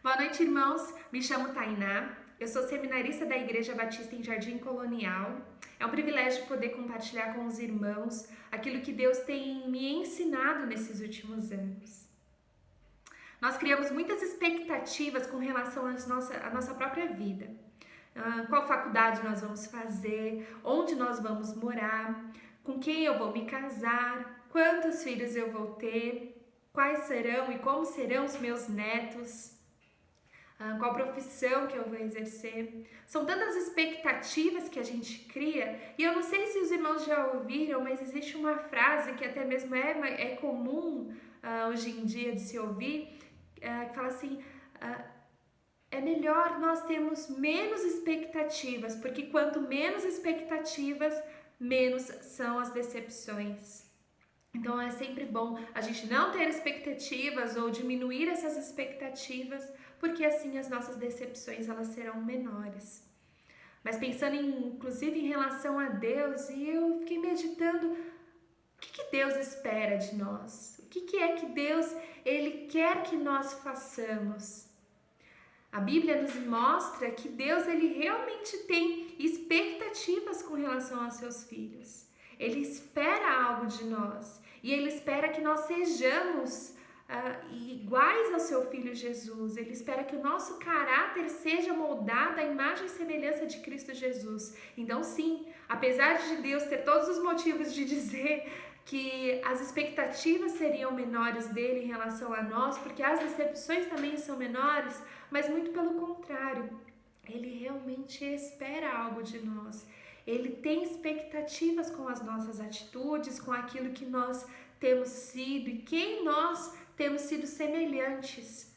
Boa noite, irmãos. Me chamo Tainá. Eu sou seminarista da Igreja Batista em Jardim Colonial. É um privilégio poder compartilhar com os irmãos aquilo que Deus tem me ensinado nesses últimos anos. Nós criamos muitas expectativas com relação à nossa própria vida. Qual faculdade nós vamos fazer, onde nós vamos morar, com quem eu vou me casar, quantos filhos eu vou ter, quais serão e como serão os meus netos, qual profissão que eu vou exercer. São tantas expectativas que a gente cria, e eu não sei se os irmãos já ouviram, mas existe uma frase que até mesmo é comum hoje em dia de se ouvir, que fala assim: é melhor nós termos menos expectativas, porque quanto menos expectativas, menos são as decepções. Então é sempre bom a gente não ter expectativas ou diminuir essas expectativas, porque assim as nossas decepções elas serão menores. Mas pensando inclusive em relação a Deus, e eu fiquei meditando, o que Deus espera de nós? O que é que Deus ele quer que nós façamos? A Bíblia nos mostra que Deus ele realmente tem expectativas com relação aos seus filhos. Ele espera algo de nós e ele espera que nós sejamos iguais ao seu Filho Jesus. Ele espera que o nosso caráter seja moldado à imagem e semelhança de Cristo Jesus. Então sim, apesar de Deus ter todos os motivos de dizer que as expectativas seriam menores dele em relação a nós, porque as decepções também são menores, mas muito pelo contrário, ele realmente espera algo de nós. Ele tem expectativas com as nossas atitudes, com aquilo que nós temos sido e quem nós temos sido semelhantes.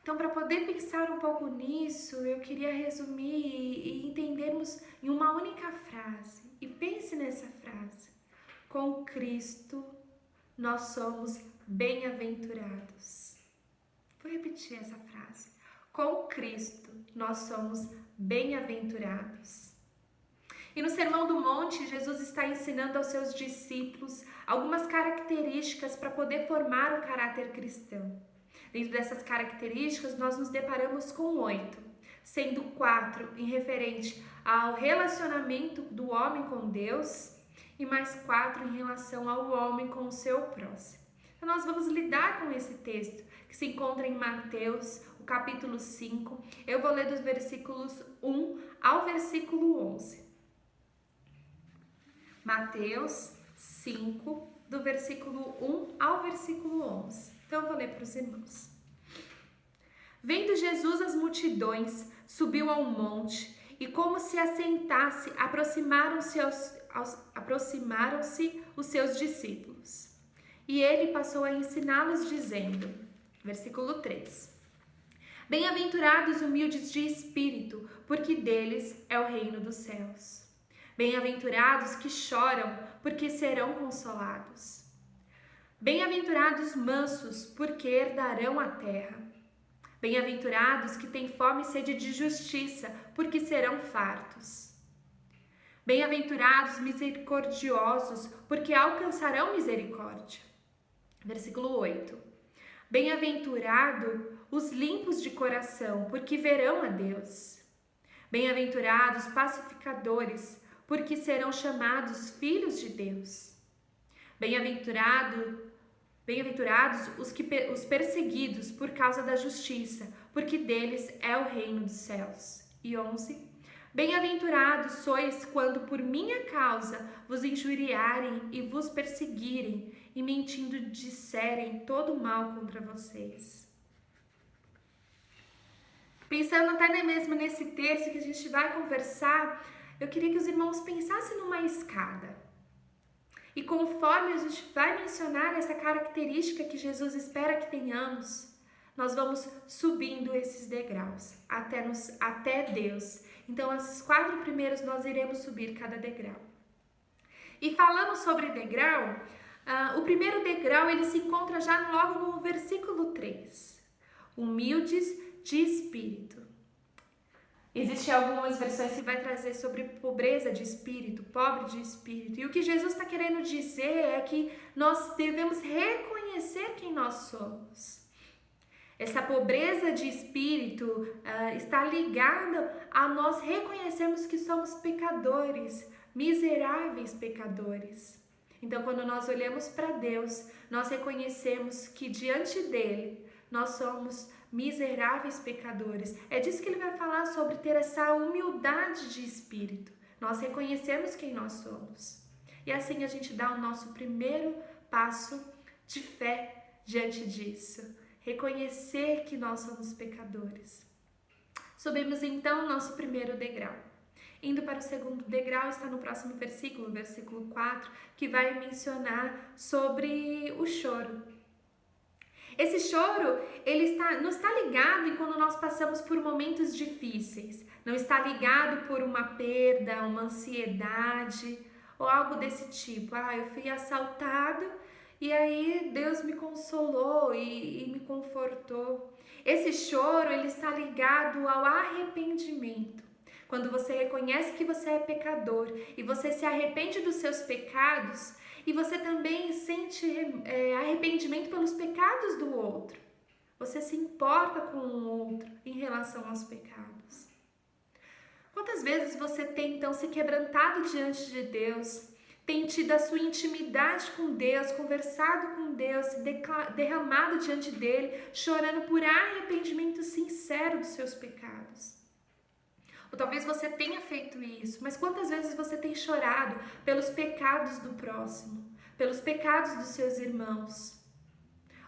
Então, para poder pensar um pouco nisso, eu queria resumir e entendermos em uma única frase. E pense nessa frase: com Cristo nós somos bem-aventurados. Vou repetir essa frase. Com Cristo nós somos bem-aventurados. E no Sermão do Monte, Jesus está ensinando aos seus discípulos algumas características para poder formar o caráter cristão. Dentro dessas características, nós nos deparamos com 8, sendo 4 em referente ao relacionamento do homem com Deus e mais 4 em relação ao homem com o seu próximo. Então nós vamos lidar com esse texto que se encontra em Mateus, o capítulo 5. Eu vou ler dos versículos 1 ao versículo 11. Mateus 5, do versículo 1 ao versículo 11. Então eu vou ler para os irmãos. Vendo Jesus as multidões, subiu ao monte e, como se assentasse, aproximaram-se os seus discípulos. E ele passou a ensiná-los dizendo, versículo 3: Bem-aventurados humildes de espírito, porque deles é o reino dos céus. Bem-aventurados que choram, porque serão consolados. Bem-aventurados mansos, porque herdarão a terra. Bem-aventurados que têm fome e sede de justiça, porque serão fartos. Bem-aventurados misericordiosos, porque alcançarão misericórdia. Versículo 8. Bem-aventurado os limpos de coração, porque verão a Deus. Bem-aventurados pacificadores, porque serão chamados filhos de Deus. Bem-aventurados os perseguidos por causa da justiça, porque deles é o reino dos céus. E 11. Bem-aventurados sois quando por minha causa vos injuriarem e vos perseguirem, e mentindo disserem todo mal contra vocês. Pensando até mesmo nesse texto que a gente vai conversar, eu queria que os irmãos pensassem numa escada. E conforme a gente vai mencionar essa característica que Jesus espera que tenhamos, nós vamos subindo esses degraus até Deus. Então, esses 4 primeiros nós iremos subir cada degrau. E falando sobre degrau, o primeiro degrau ele se encontra já logo no versículo 3. Humildes de espírito. Existem algumas versões que vai trazer sobre pobreza de espírito, pobre de espírito. E o que Jesus está querendo dizer é que nós devemos reconhecer quem nós somos. Essa pobreza de espírito está ligada a nós reconhecermos que somos pecadores, miseráveis pecadores. Então, quando nós olhamos para Deus, nós reconhecemos que diante dele nós somos miseráveis pecadores. É disso que ele vai falar, sobre ter essa humildade de espírito. Nós reconhecemos quem nós somos. E assim a gente dá o nosso primeiro passo de fé diante disso. Reconhecer que nós somos pecadores. Subimos então o nosso primeiro degrau. Indo para o segundo degrau, está no próximo versículo, versículo 4, que vai mencionar sobre o choro. Esse choro, não está ligado em quando nós passamos por momentos difíceis. Não está ligado por uma perda, uma ansiedade ou algo desse tipo. Eu fui assaltado e aí Deus me consolou e me confortou. Esse choro, ele está ligado ao arrependimento. Quando você reconhece que você é pecador e você se arrepende dos seus pecados e você também sente arrependimento pelos pecados do outro. Você se importa com o outro em relação aos pecados. Quantas vezes você tem então se quebrantado diante de Deus, tem tido a sua intimidade com Deus, conversado com Deus, derramado diante dele, chorando por arrependimento sincero dos seus pecados? Ou talvez você tenha feito isso, mas quantas vezes você tem chorado pelos pecados do próximo, pelos pecados dos seus irmãos?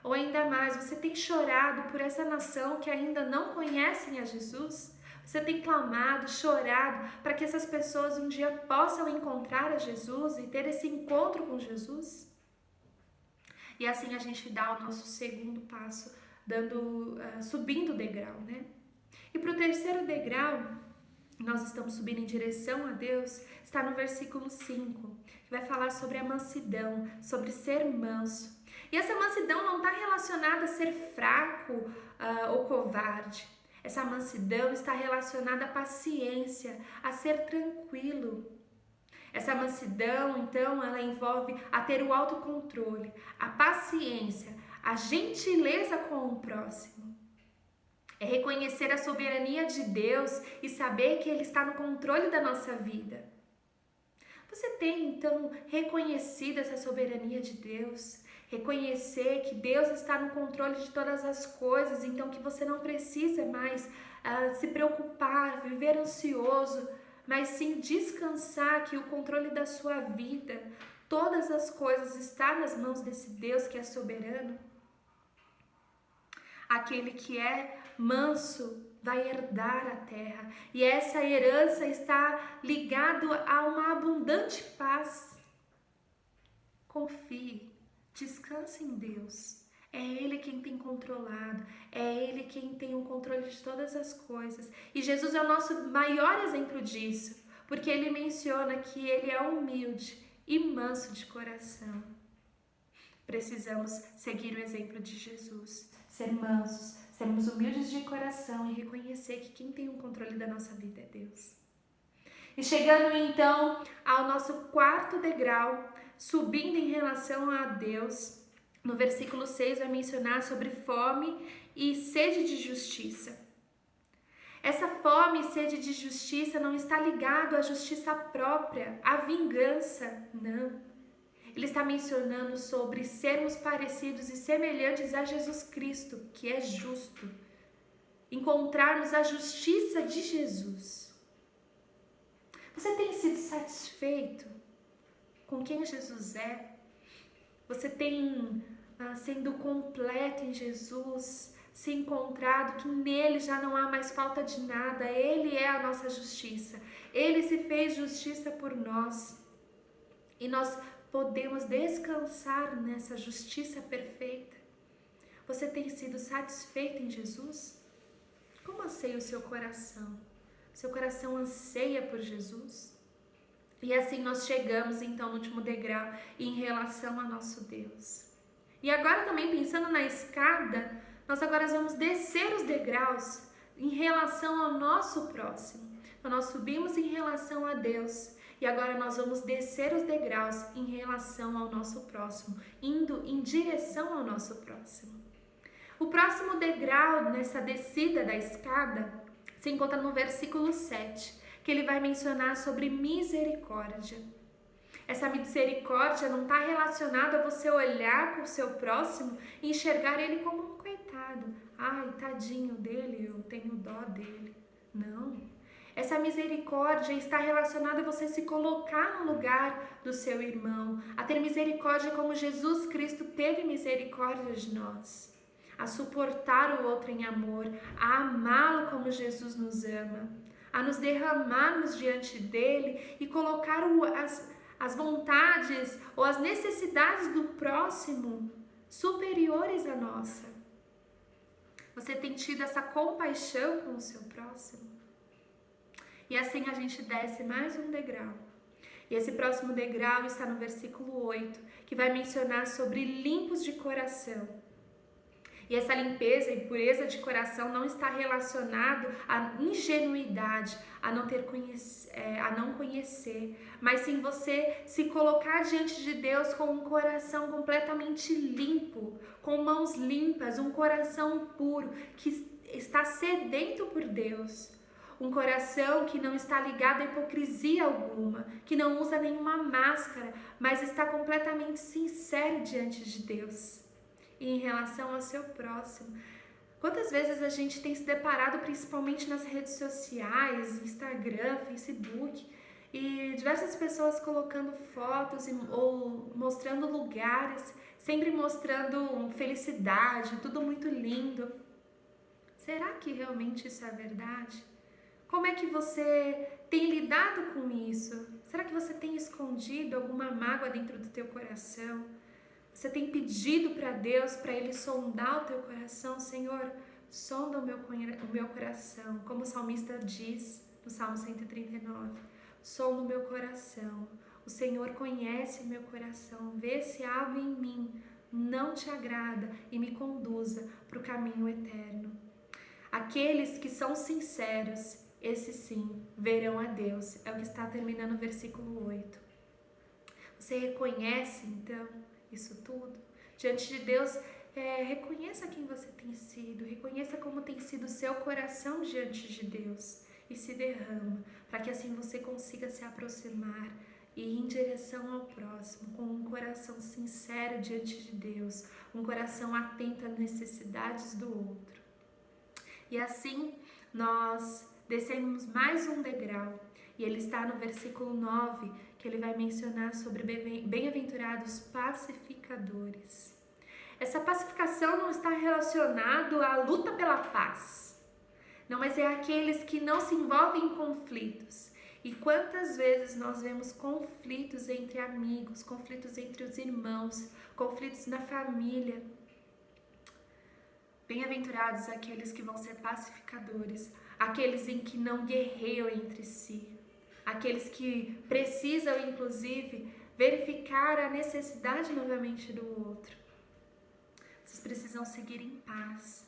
Ou ainda mais, você tem chorado por essa nação que ainda não conhecem a Jesus? Você tem clamado, chorado para que essas pessoas um dia possam encontrar a Jesus e ter esse encontro com Jesus? E assim a gente dá o nosso segundo passo, subindo o degrau, né? E para o terceiro degrau, nós estamos subindo em direção a Deus, está no versículo 5, que vai falar sobre a mansidão, sobre ser manso. E essa mansidão não está relacionada a ser fraco ou covarde. Essa mansidão está relacionada à paciência, a ser tranquilo. Essa mansidão, então, ela envolve a ter o autocontrole, a paciência, a gentileza com o próximo. É reconhecer a soberania de Deus e saber que Ele está no controle da nossa vida. Você tem, então, reconhecido essa soberania de Deus? Reconhecer que Deus está no controle de todas as coisas, então que você não precisa mais se preocupar, viver ansioso, mas sim descansar que o controle da sua vida, todas as coisas estão nas mãos desse Deus que é soberano? Aquele que é manso vai herdar a terra, e essa herança está ligada a uma abundante paz. Confie, descanse em Deus. É Ele quem tem controlado, é Ele quem tem o controle de todas as coisas. E Jesus é o nosso maior exemplo disso, porque Ele menciona que Ele é humilde e manso de coração. Precisamos seguir o exemplo de Jesus, ser mansos, sermos humildes de coração e reconhecer que quem tem o controle da nossa vida é Deus. E chegando então ao nosso quarto degrau, subindo em relação a Deus, no versículo 6 vai mencionar sobre fome e sede de justiça. Essa fome e sede de justiça não está ligado à justiça própria, à vingança, não. Ele está mencionando sobre sermos parecidos e semelhantes a Jesus Cristo, que é justo. Encontrarmos a justiça de Jesus. Você tem sido satisfeito com quem Jesus é? Você tem sendo completo em Jesus, se encontrado que nele já não há mais falta de nada. Ele é a nossa justiça. Ele se fez justiça por nós. E nós podemos descansar nessa justiça perfeita. Você tem sido satisfeito em Jesus? Como anseia o seu coração? Seu coração anseia por Jesus? E assim nós chegamos então no último degrau em relação ao nosso Deus. E agora também pensando na escada, nós agora vamos descer os degraus em relação ao nosso próximo. Então nós subimos em relação a Deus. E agora nós vamos descer os degraus em relação ao nosso próximo, indo em direção ao nosso próximo. O próximo degrau nessa descida da escada se encontra no versículo 7, que ele vai mencionar sobre misericórdia. Essa misericórdia não está relacionada a você olhar para o seu próximo e enxergar ele como um coitado. Ai, tadinho dele, eu tenho dó dele. Não. Essa misericórdia está relacionada a você se colocar no lugar do seu irmão, a ter misericórdia como Jesus Cristo teve misericórdia de nós, a suportar o outro em amor, a amá-lo como Jesus nos ama, a nos derramarmos diante dele e colocar as vontades ou as necessidades do próximo superiores à nossa. Você tem tido essa compaixão com o seu próximo? E assim a gente desce mais um degrau. E esse próximo degrau está no versículo 8, que vai mencionar sobre limpos de coração. E essa limpeza e pureza de coração não está relacionado à ingenuidade, a não conhecer, mas sim você se colocar diante de Deus com um coração completamente limpo, com mãos limpas, um coração puro, que está sedento por Deus. Um coração que não está ligado a hipocrisia alguma, que não usa nenhuma máscara, mas está completamente sincero diante de Deus. E em relação ao seu próximo, quantas vezes a gente tem se deparado, principalmente nas redes sociais, Instagram, Facebook, e diversas pessoas colocando fotos ou mostrando lugares, sempre mostrando felicidade, tudo muito lindo. Será que realmente isso é verdade? Como é que você tem lidado com isso? Será que você tem escondido alguma mágoa dentro do teu coração? Você tem pedido para Deus, para Ele sondar o teu coração? Senhor, sonda o meu coração, como o salmista diz no Salmo 139. Sonda o meu coração. O Senhor conhece o meu coração. Vê se algo em mim não te agrada e me conduza para o caminho eterno. Aqueles que são sinceros, esses sim, verão a Deus. É o que está terminando o versículo 8. Você reconhece, então, isso tudo? Diante de Deus, reconheça quem você tem sido. Reconheça como tem sido o seu coração diante de Deus. E se derrama, para que assim você consiga se aproximar e ir em direção ao próximo, com um coração sincero diante de Deus. Um coração atento às necessidades do outro. E assim, nós descemos mais um degrau, e ele está no versículo 9, que ele vai mencionar sobre bem-aventurados pacificadores. Essa pacificação não está relacionada à luta pela paz, não, mas é aqueles que não se envolvem em conflitos. E quantas vezes nós vemos conflitos entre amigos, conflitos entre os irmãos, conflitos na família. Bem-aventurados aqueles que vão ser pacificadores, aqueles em que não guerreiam entre si, aqueles que precisam, inclusive, verificar a necessidade novamente do outro. Vocês precisam seguir em paz.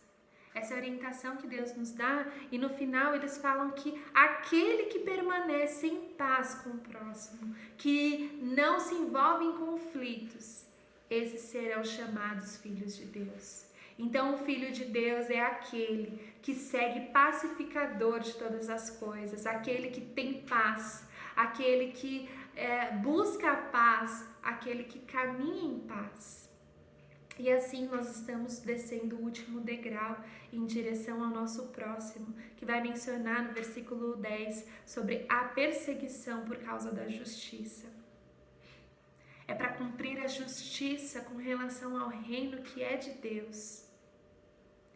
Essa é a orientação que Deus nos dá, e no final eles falam que aquele que permanece em paz com o próximo, que não se envolve em conflitos, esses serão chamados filhos de Deus. Então, o Filho de Deus é aquele que segue pacificador de todas as coisas, aquele que tem paz, aquele que busca a paz, aquele que caminha em paz. E assim nós estamos descendo o último degrau em direção ao nosso próximo, que vai mencionar no versículo 10 sobre a perseguição por causa da justiça. É para cumprir a justiça com relação ao reino que é de Deus.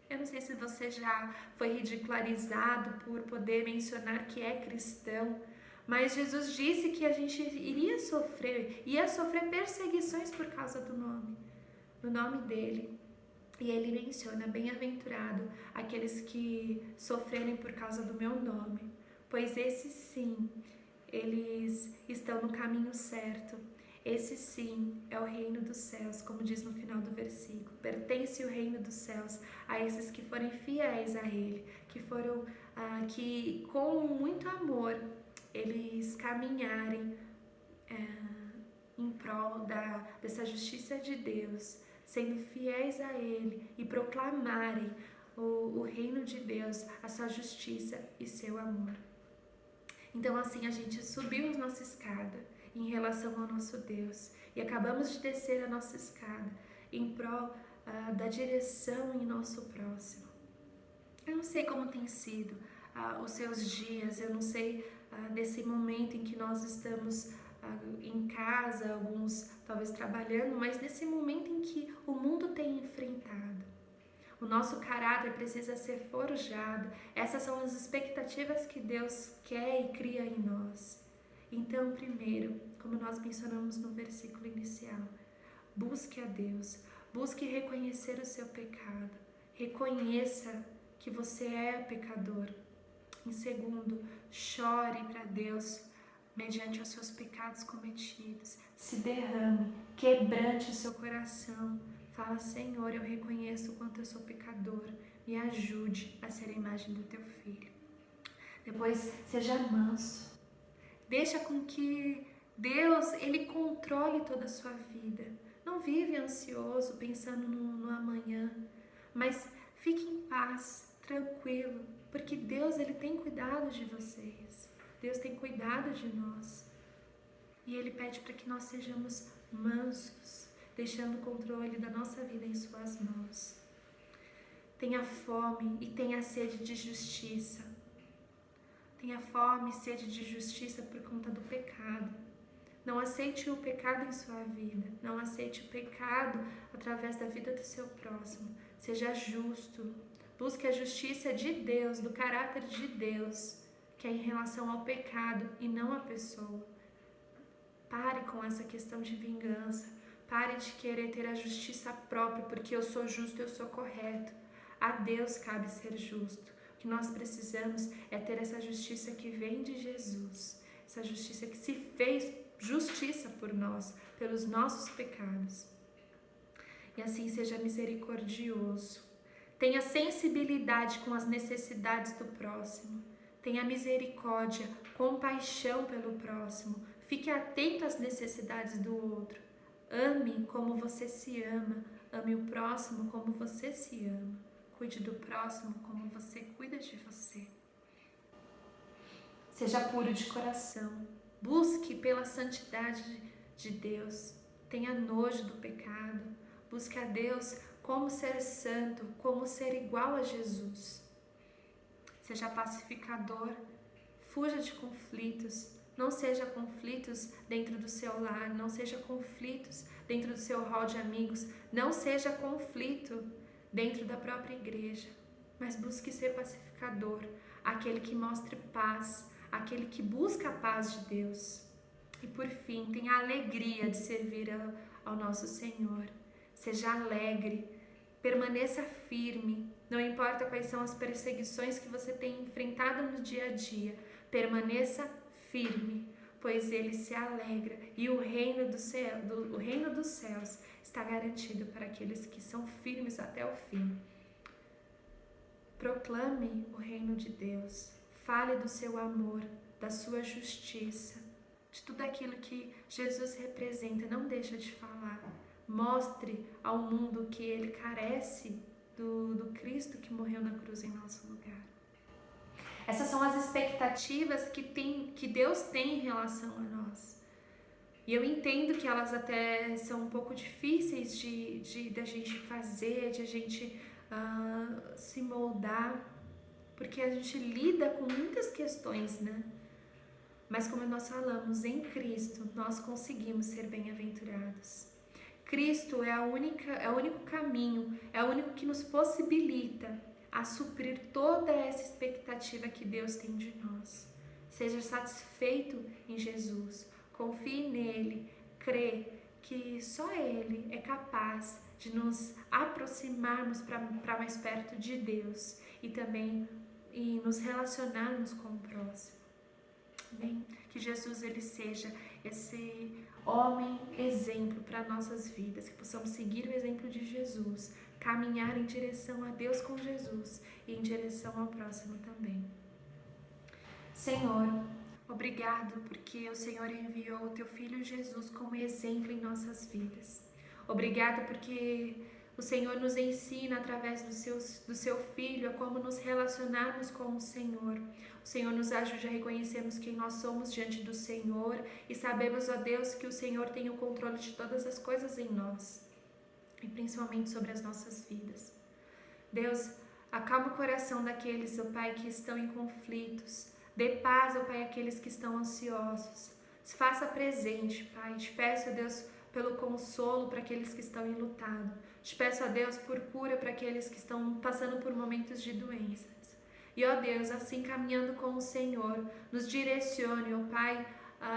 Eu não sei se você já foi ridicularizado por poder mencionar que é cristão, mas Jesus disse que a gente ia sofrer perseguições por causa do nome dele. E ele menciona, bem-aventurado aqueles que sofrerem por causa do meu nome, pois esses sim, eles estão no caminho certo. Esse sim é o reino dos céus, como diz no final do versículo. Pertence o reino dos céus a esses que forem fiéis a ele, que com muito amor eles caminharem em prol dessa justiça de Deus, sendo fiéis a Ele e proclamarem o reino de Deus, a sua justiça e seu amor. Então assim a gente subiu a nossa escada em relação ao nosso Deus e acabamos de descer a nossa escada em prol da direção em nosso próximo. Eu não sei como tem sido os seus dias, eu não sei nesse momento em que nós estamos em casa, alguns talvez trabalhando, mas nesse momento em que o mundo tem enfrentado. O nosso caráter precisa ser forjado. Essas são as expectativas que Deus quer e cria em nós. Então, primeiro, como nós mencionamos no versículo inicial, busque a Deus, busque reconhecer o seu pecado, reconheça que você é pecador. Em segundo, chore para Deus mediante os seus pecados cometidos, se derrame, quebrante o seu coração. Fala, Senhor, eu reconheço o quanto eu sou pecador, me ajude a ser a imagem do teu filho. Depois, seja manso, deixa com que Deus, Ele controle toda a sua vida. Não vive ansioso, pensando no amanhã, mas fique em paz, tranquilo, porque Deus, Ele tem cuidado de vocês. Deus tem cuidado de nós. E Ele pede para que nós sejamos mansos, deixando o controle da nossa vida em suas mãos. Tenha fome e tenha sede de justiça. Tenha fome e sede de justiça por conta do pecado. Não aceite o pecado em sua vida. Não aceite o pecado através da vida do seu próximo. Seja justo. Busque a justiça de Deus, do caráter de Deus, que é em relação ao pecado e não à pessoa. Pare com essa questão de vingança. Pare de querer ter a justiça própria, porque eu sou justo, eu sou correto. A Deus cabe ser justo. O que nós precisamos é ter essa justiça que vem de Jesus. Essa justiça que se fez justiça por nós, pelos nossos pecados. E assim seja misericordioso. Tenha sensibilidade com as necessidades do próximo. Tenha misericórdia, compaixão pelo próximo. Fique atento às necessidades do outro. Ame como você se ama. Ame o próximo como você se ama. Cuide do próximo como você cuida de você. Seja puro de coração. Busque pela santidade de Deus. Tenha nojo do pecado. Busque a Deus como ser santo, como ser igual a Jesus. Seja pacificador. Fuja de conflitos. Não seja conflitos dentro do seu lar. Não seja conflitos dentro do seu hall de amigos. Não seja conflito dentro da própria igreja. Mas busque ser pacificador. Aquele que mostre paz. Aquele que busca a paz de Deus. E por fim, tenha a alegria de servir ao nosso Senhor. Seja alegre, permaneça firme, não importa quais são as perseguições que você tem enfrentado no dia a dia, permaneça firme, pois Ele se alegra e o reino dos céus está garantido para aqueles que são firmes até o fim. Proclame o reino de Deus. Fale do seu amor, da sua justiça, de tudo aquilo que Jesus representa. Não deixa de falar. Mostre ao mundo que ele carece do Cristo que morreu na cruz em nosso lugar. Essas são as expectativas que Deus tem em relação a nós. E eu entendo que elas até são um pouco difíceis de a gente fazer, de a gente se moldar, porque a gente lida com muitas questões, né? Mas como nós falamos, em Cristo nós conseguimos ser bem-aventurados. Cristo é o único caminho, é o único que nos possibilita a suprir toda essa expectativa que Deus tem de nós. Seja satisfeito em Jesus, confie nele, crê que só Ele é capaz de nos aproximarmos para mais perto de Deus e também nos relacionarmos com o próximo. Amém? Que Jesus ele seja esse homem exemplo para nossas vidas, que possamos seguir o exemplo de Jesus, caminhar em direção a Deus com Jesus e em direção ao próximo também. Senhor, obrigado porque o Senhor enviou o Teu Filho Jesus como exemplo em nossas vidas. Obrigada porque o Senhor nos ensina através do seu Filho a como nos relacionarmos com o Senhor. O Senhor nos ajude a reconhecermos quem nós somos diante do Senhor e sabemos, ó Deus, que o Senhor tem o controle de todas as coisas em nós e principalmente sobre as nossas vidas. Deus, acalma o coração daqueles, ó Pai, que estão em conflitos. Dê paz, ó Pai, àqueles que estão ansiosos. Se faça presente, Pai. Te peço, ó Deus, pelo consolo para aqueles que estão enlutados. Te peço, ó Deus, por cura para aqueles que estão passando por momentos de doenças. E, ó Deus, assim caminhando com o Senhor, nos direcione, ó Pai,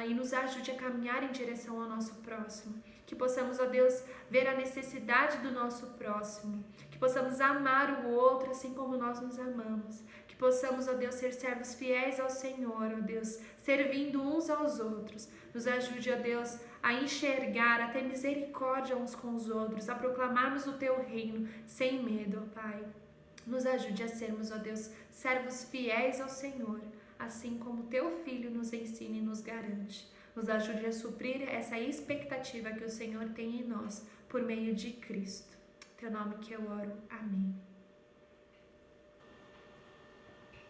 e nos ajude a caminhar em direção ao nosso próximo. Que possamos, ó Deus, ver a necessidade do nosso próximo. Que possamos amar o outro assim como nós nos amamos. Que possamos, ó Deus, ser servos fiéis ao Senhor, ó Deus, servindo uns aos outros. Nos ajude, ó Deus, a enxergar, a ter misericórdia uns com os outros, a proclamarmos o Teu reino sem medo, ó Pai. Nos ajude a sermos, ó Deus, servos fiéis ao Senhor, assim como Teu Filho nos ensina e nos garante. Nos ajude a suprir essa expectativa que o Senhor tem em nós, por meio de Cristo. Teu nome que eu oro. Amém.